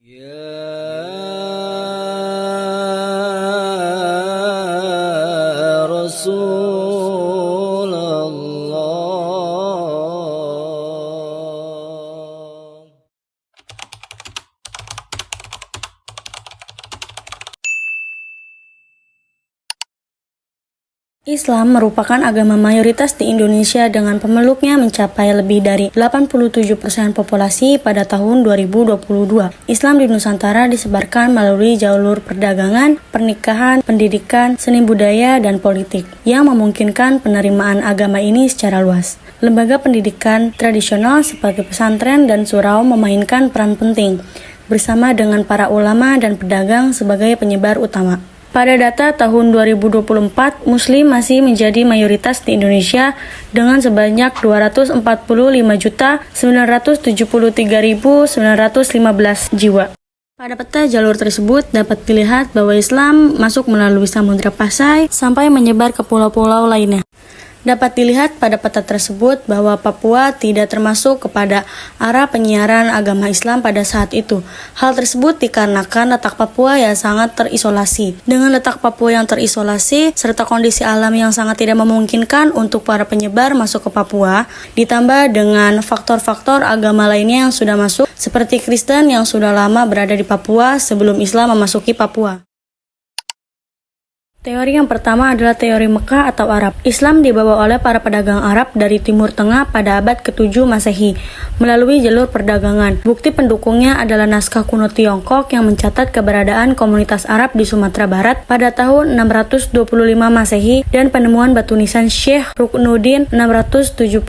Ya Rasulullah. Islam merupakan agama mayoritas di Indonesia dengan pemeluknya mencapai lebih dari 87% populasi pada tahun 2022. Islam di Nusantara disebarkan melalui jalur perdagangan, pernikahan, pendidikan, seni budaya, dan politik yang memungkinkan penerimaan agama ini secara luas. Lembaga pendidikan tradisional seperti pesantren dan surau memainkan peran penting bersama dengan para ulama dan pedagang sebagai penyebar utama. Pada data tahun 2024, Muslim masih menjadi mayoritas di Indonesia dengan sebanyak 245.973.915 jiwa. Pada peta jalur tersebut dapat dilihat bahwa Islam masuk melalui Samudra Pasai sampai menyebar ke pulau-pulau lainnya. Dapat dilihat pada peta tersebut bahwa Papua tidak termasuk kepada arah penyiaran agama Islam pada saat itu. Hal tersebut dikarenakan letak Papua yang sangat terisolasi. Dengan letak Papua yang terisolasi, serta kondisi alam yang sangat tidak memungkinkan untuk para penyebar masuk ke Papua, ditambah dengan faktor-faktor agama lainnya yang sudah masuk, seperti Kristen yang sudah lama berada di Papua sebelum Islam memasuki Papua. Teori yang pertama adalah teori Mekah atau Arab. Islam dibawa oleh para pedagang Arab dari Timur Tengah pada abad ke-7 Masehi melalui jalur perdagangan. Bukti pendukungnya adalah naskah kuno Tiongkok yang mencatat keberadaan komunitas Arab di Sumatera Barat pada tahun 625 Masehi dan penemuan batu nisan Syekh Ruknuddin 672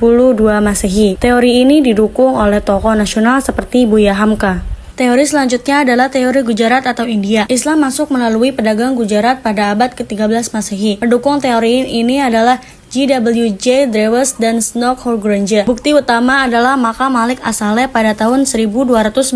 Masehi. Teori ini didukung oleh tokoh nasional seperti Buya Hamka. Teori selanjutnya adalah teori Gujarat atau India. Islam masuk melalui pedagang Gujarat pada abad ke-13 Masehi. Pendukung teori ini adalah G.W.J. Drewes dan Snook Horgranger. Bukti utama adalah makam Malik As-Saleh pada tahun 1297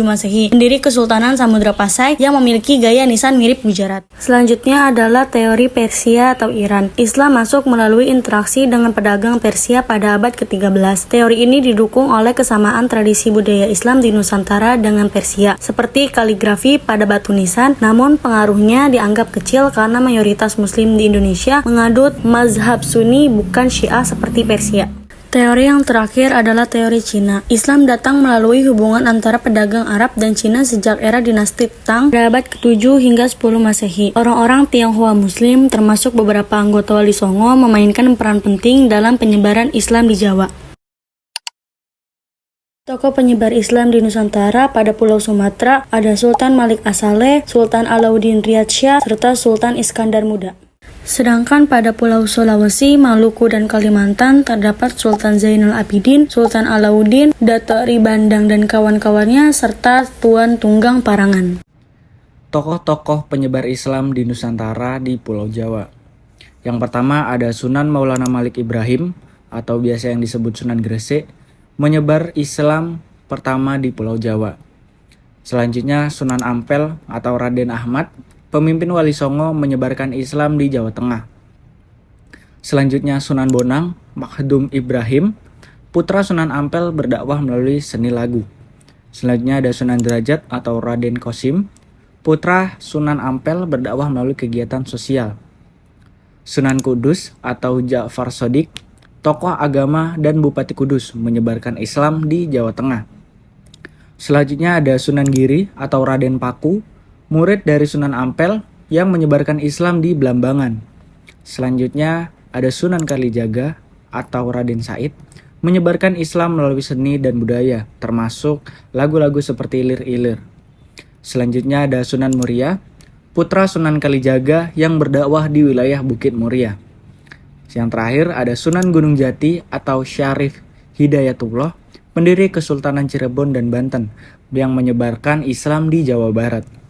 Masehi, pendiri Kesultanan Samudra Pasai yang memiliki gaya nisan mirip Gujarat. Selanjutnya adalah teori Persia atau Iran. Islam masuk melalui interaksi dengan pedagang Persia pada abad ke-13. Teori ini didukung oleh kesamaan tradisi budaya Islam di Nusantara dengan Persia, seperti kaligrafi pada batu nisan, namun pengaruhnya dianggap kecil karena mayoritas Muslim di Indonesia mengadut mazhab Sunni bukan Syiah seperti Persia. Teori yang terakhir adalah teori Cina. Islam datang melalui hubungan antara pedagang Arab dan Cina sejak era dinasti Tang pada abad ke-7 hingga 10 Masehi. Orang-orang Tionghoa Muslim termasuk beberapa anggota Wali Songo memainkan peran penting dalam penyebaran Islam di Jawa. Tokoh penyebar Islam di Nusantara pada Pulau Sumatera ada Sultan Malik As-Saleh, Sultan Alauddin Riyadsyah, serta Sultan Iskandar Muda. Sedangkan pada Pulau Sulawesi, Maluku, dan Kalimantan terdapat Sultan Zainal Abidin, Sultan Alauddin, Dato' Ri Bandang dan kawan-kawannya, serta Tuan Tunggang Parangan. Tokoh-tokoh penyebar Islam di Nusantara di Pulau Jawa. Yang pertama ada Sunan Maulana Malik Ibrahim atau biasa yang disebut Sunan Gresik, menyebar Islam pertama di Pulau Jawa. Selanjutnya Sunan Ampel atau Raden Ahmad, pemimpin Wali Songo menyebarkan Islam di Jawa Tengah. Selanjutnya Sunan Bonang, Makhdum Ibrahim, putra Sunan Ampel berdakwah melalui seni lagu. Selanjutnya ada Sunan Derajat atau Raden Qasim, putra Sunan Ampel berdakwah melalui kegiatan sosial. Sunan Kudus atau Ja'far Shadiq, tokoh agama dan Bupati Kudus menyebarkan Islam di Jawa Tengah. Selanjutnya ada Sunan Giri atau Raden Paku, murid dari Sunan Ampel yang menyebarkan Islam di Blambangan. Selanjutnya ada Sunan Kalijaga atau Raden Said, menyebarkan Islam melalui seni dan budaya, termasuk lagu-lagu seperti Ilir-Ilir. Selanjutnya ada Sunan Muria, putra Sunan Kalijaga yang berdakwah di wilayah Bukit Muria. Yang terakhir ada Sunan Gunung Jati atau Syarif Hidayatullah, pendiri Kesultanan Cirebon dan Banten, yang menyebarkan Islam di Jawa Barat.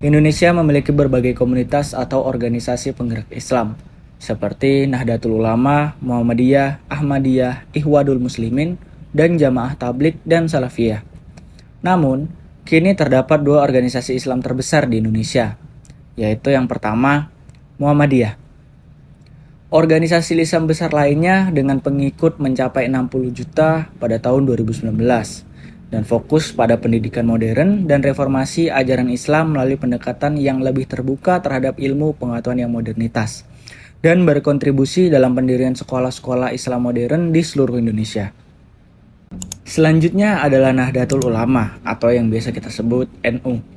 Indonesia memiliki berbagai komunitas atau organisasi penggerak Islam, seperti Nahdlatul Ulama, Muhammadiyah, Ahmadiyah, Ikhwadul Muslimin, dan Jamaah Tabligh dan Salafiyah. Namun, kini terdapat dua organisasi Islam terbesar di Indonesia, yaitu yang pertama, Muhammadiyah. Organisasi lisan besar lainnya dengan pengikut mencapai 60 juta pada tahun 2019 dan fokus pada pendidikan modern dan reformasi ajaran Islam melalui pendekatan yang lebih terbuka terhadap ilmu pengetahuan yang modernitas dan berkontribusi dalam pendirian sekolah-sekolah Islam modern di seluruh Indonesia. Selanjutnya adalah Nahdlatul Ulama atau yang biasa kita sebut NU.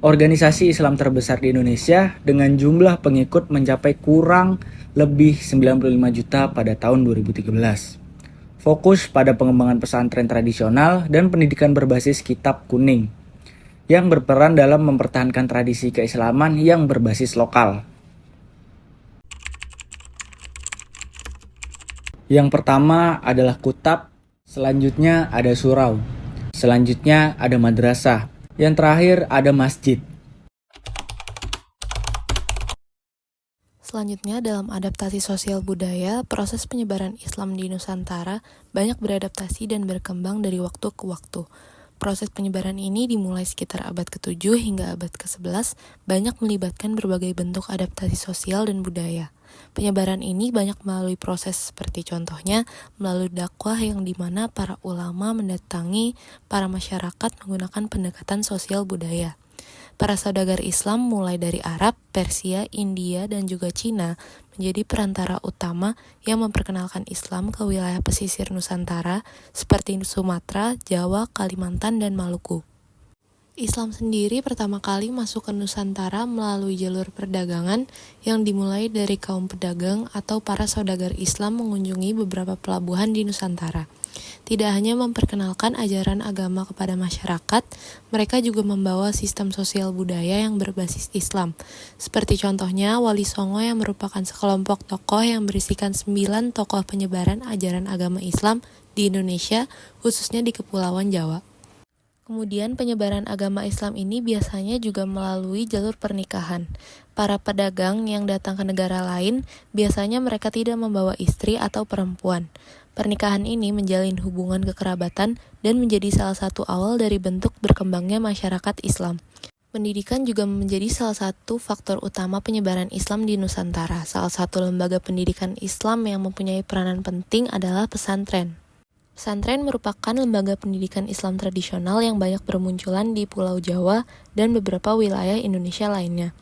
Organisasi Islam terbesar di Indonesia dengan jumlah pengikut mencapai kurang lebih 95 juta pada tahun 2013. Fokus pada pengembangan pesantren tradisional dan pendidikan berbasis kitab kuning yang berperan dalam mempertahankan tradisi keislaman yang berbasis lokal. Yang pertama adalah kutab, selanjutnya ada surau, selanjutnya ada madrasah, yang terakhir ada masjid. Selanjutnya, dalam adaptasi sosial budaya, proses penyebaran Islam di Nusantara banyak beradaptasi dan berkembang dari waktu ke waktu. Proses penyebaran ini dimulai sekitar abad ke-7 hingga abad ke-11, banyak melibatkan berbagai bentuk adaptasi sosial dan budaya. Penyebaran ini banyak melalui proses seperti contohnya melalui dakwah yang dimana para ulama mendatangi para masyarakat menggunakan pendekatan sosial budaya. Para saudagar Islam mulai dari Arab, Persia, India, dan juga Cina menjadi perantara utama yang memperkenalkan Islam ke wilayah pesisir Nusantara seperti Sumatera, Jawa, Kalimantan, dan Maluku. Islam sendiri pertama kali masuk ke Nusantara melalui jalur perdagangan yang dimulai dari kaum pedagang atau para saudagar Islam mengunjungi beberapa pelabuhan di Nusantara. Tidak hanya memperkenalkan ajaran agama kepada masyarakat, mereka juga membawa sistem sosial budaya yang berbasis Islam. Seperti contohnya Wali Songo yang merupakan sekelompok tokoh yang berisikan 9 tokoh penyebaran ajaran agama Islam di Indonesia, khususnya di Kepulauan Jawa. Kemudian penyebaran agama Islam ini biasanya juga melalui jalur pernikahan. Para pedagang yang datang ke negara lain, biasanya mereka tidak membawa istri atau perempuan. Pernikahan ini menjalin hubungan kekerabatan dan menjadi salah satu awal dari bentuk berkembangnya masyarakat Islam. Pendidikan juga menjadi salah satu faktor utama penyebaran Islam di Nusantara. Salah satu lembaga pendidikan Islam yang mempunyai peranan penting adalah pesantren. Pesantren merupakan lembaga pendidikan Islam tradisional yang banyak bermunculan di Pulau Jawa dan beberapa wilayah Indonesia lainnya.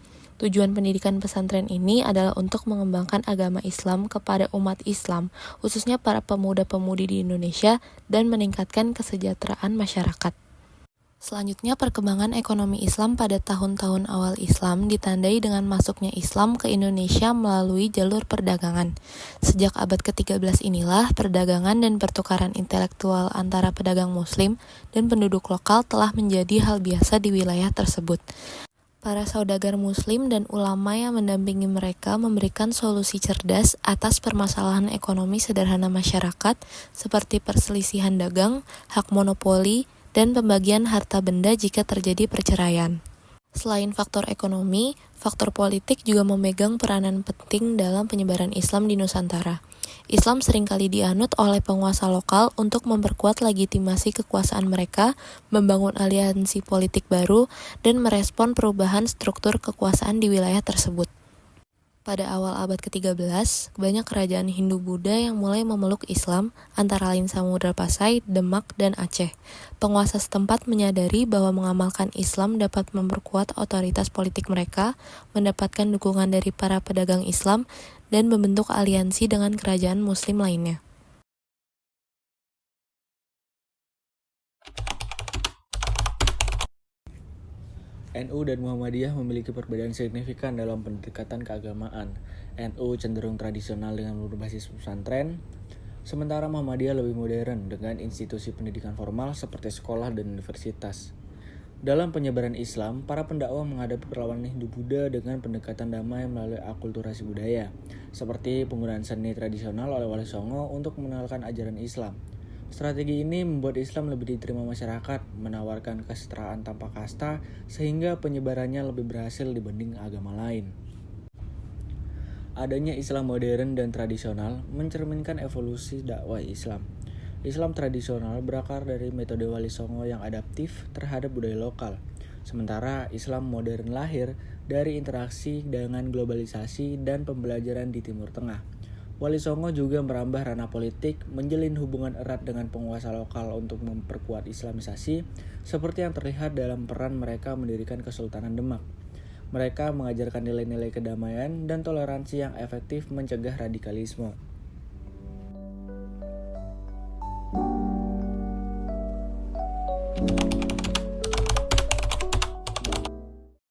Tujuan pendidikan pesantren ini adalah untuk mengembangkan agama Islam kepada umat Islam, khususnya para pemuda-pemudi di Indonesia, dan meningkatkan kesejahteraan masyarakat. Selanjutnya, perkembangan ekonomi Islam pada tahun-tahun awal Islam ditandai dengan masuknya Islam ke Indonesia melalui jalur perdagangan. Sejak abad ke-13 inilah, perdagangan dan pertukaran intelektual antara pedagang Muslim dan penduduk lokal telah menjadi hal biasa di wilayah tersebut. Para saudagar Muslim dan ulama yang mendampingi mereka memberikan solusi cerdas atas permasalahan ekonomi sederhana masyarakat seperti perselisihan dagang, hak monopoli, dan pembagian harta benda jika terjadi perceraian. Selain faktor ekonomi, faktor politik juga memegang peranan penting dalam penyebaran Islam di Nusantara. Islam seringkali dianut oleh penguasa lokal untuk memperkuat legitimasi kekuasaan mereka, membangun aliansi politik baru, dan merespon perubahan struktur kekuasaan di wilayah tersebut. Pada awal abad ke-13, banyak kerajaan Hindu-Buddha yang mulai memeluk Islam, antara lain Samudra Pasai, Demak, dan Aceh. Penguasa setempat menyadari bahwa mengamalkan Islam dapat memperkuat otoritas politik mereka, mendapatkan dukungan dari para pedagang Islam, dan membentuk aliansi dengan kerajaan Muslim lainnya. NU dan Muhammadiyah memiliki perbedaan signifikan dalam pendekatan keagamaan. NU cenderung tradisional dengan berbasis pesantren, sementara Muhammadiyah lebih modern dengan institusi pendidikan formal seperti sekolah dan universitas. Dalam penyebaran Islam, para pendakwah menghadapi perlawanan Hindu-Buddha dengan pendekatan damai melalui akulturasi budaya, seperti penggunaan seni tradisional oleh Wali Songo untuk mengenalkan ajaran Islam. Strategi ini membuat Islam lebih diterima masyarakat, menawarkan kesetaraan tanpa kasta, sehingga penyebarannya lebih berhasil dibanding agama lain. Adanya Islam modern dan tradisional mencerminkan evolusi dakwah Islam. Islam tradisional berakar dari metode Wali Songo yang adaptif terhadap budaya lokal, sementara Islam modern lahir dari interaksi dengan globalisasi dan pembelajaran di Timur Tengah. Wali Songo juga merambah ranah politik, menjalin hubungan erat dengan penguasa lokal untuk memperkuat Islamisasi, seperti yang terlihat dalam peran mereka mendirikan Kesultanan Demak. Mereka mengajarkan nilai-nilai kedamaian dan toleransi yang efektif mencegah radikalisme.